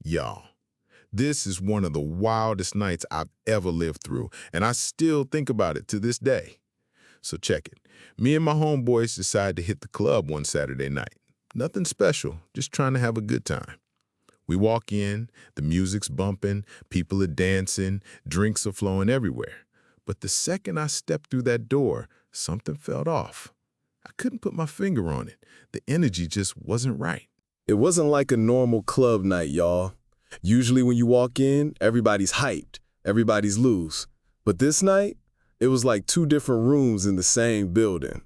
Y'all, this is one of the wildest nights I've ever lived through, and I still think about it to this day. So check it. Me and my homeboys decided to hit the club one Saturday night. Nothing special, just trying to have a good time. We walk in, the music's bumping, people are dancing, drinks are flowing everywhere. But the second I stepped through that door, something felt off. I couldn't put my finger on it. The energy just wasn't right. It wasn't like a normal club night, y'all. Usually when you walk in, everybody's hyped, everybody's loose. But this night, it was like two different rooms in the same building.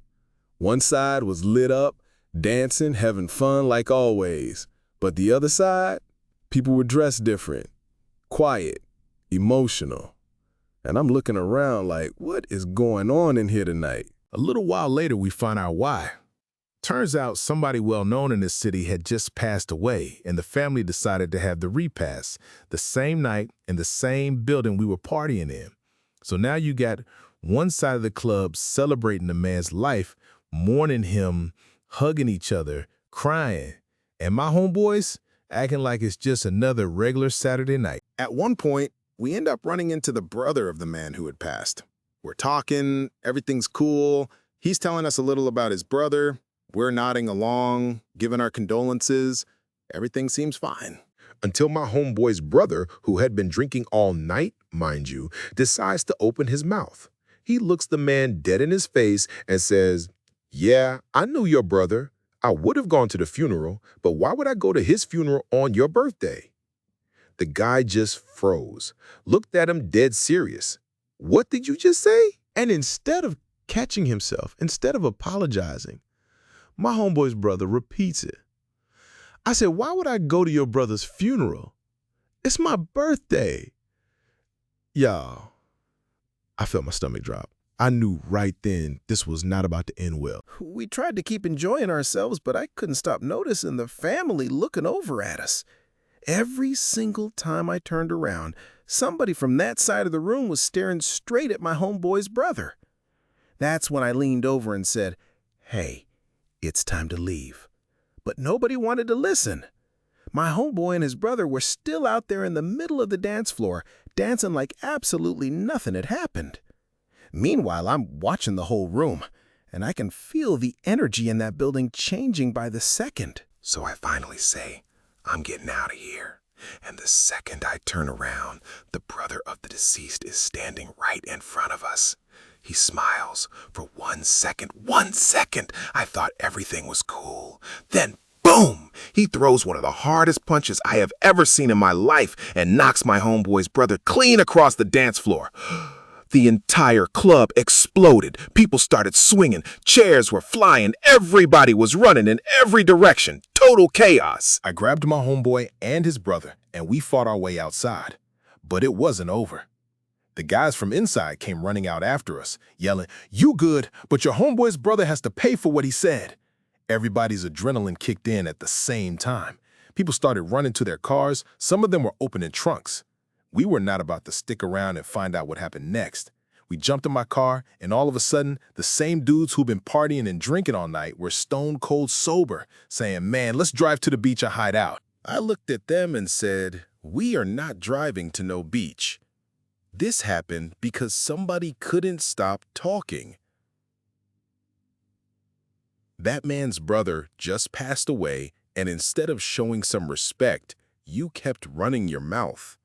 One side was lit up, dancing, having fun like always. But the other side, people were dressed different, quiet, emotional. And I'm looking around like, what is going on in here tonight? A little while later, we find out why. Turns out somebody well-known in this city had just passed away, and the family decided to have the repast the same night in the same building we were partying in. So now you got one side of the club celebrating the man's life, mourning him, hugging each other, crying, and my homeboys acting like it's just another regular Saturday night. At one point, we end up running into the brother of the man who had passed. We're talking, everything's cool. He's telling us a little about his brother. We're nodding along, giving our condolences. Everything seems fine. Until my homeboy's brother, who had been drinking all night, mind you, decides to open his mouth. He looks the man dead in his face and says, "Yeah, I knew your brother. I would have gone to the funeral, but why would I go to his funeral on your birthday?" The guy just froze, looked at him dead serious. "What did you just say?" And instead of catching himself, instead of apologizing, my homeboy's brother repeats it. I said, why would I go to your brother's funeral? It's my birthday. Y'all, I felt my stomach drop. I knew right then this was not about to end well. We tried to keep enjoying ourselves, but I couldn't stop noticing the family looking over at us. Every single time I turned around, somebody from that side of the room was staring straight at my homeboy's brother. That's when I leaned over and said, "Hey, it's time to leave." But nobody wanted to listen. My homeboy and his brother were still out there in the middle of the dance floor, dancing like absolutely nothing had happened. Meanwhile, I'm watching the whole room, and I can feel the energy in that building changing by the second. So I finally say, I'm getting out of here. And the second I turn around, the brother of the deceased is standing right in front of us. He smiles. For 1 second, I thought everything was cool. Then, boom! He throws one of the hardest punches I have ever seen in my life and knocks my homeboy's brother clean across the dance floor. The entire club exploded. People started swinging. Chairs were flying. Everybody was running in every direction. Total chaos. I grabbed my homeboy and his brother, and we fought our way outside. But it wasn't over. The guys from inside came running out after us, yelling, "You good, but your homeboy's brother has to pay for what he said." Everybody's adrenaline kicked in at the same time. People started running to their cars. Some of them were opening trunks. We were not about to stick around and find out what happened next. We jumped in my car, and all of a sudden, the same dudes who'd been partying and drinking all night were stone cold sober, saying, "Man, let's drive to the beach and hide out." I looked at them and said, "We are not driving to no beach." This happened because somebody couldn't stop talking. That man's brother just passed away, and instead of showing some respect, you kept running your mouth.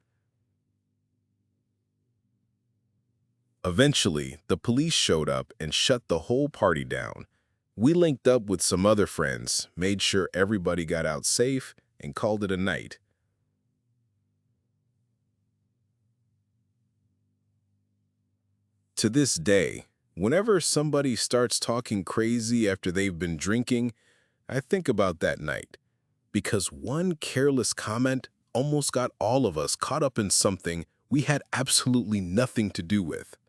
Eventually, the police showed up and shut the whole party down. We linked up with some other friends, made sure everybody got out safe, and called it a night. To this day, whenever somebody starts talking crazy after they've been drinking, I think about that night, because one careless comment almost got all of us caught up in something we had absolutely nothing to do with.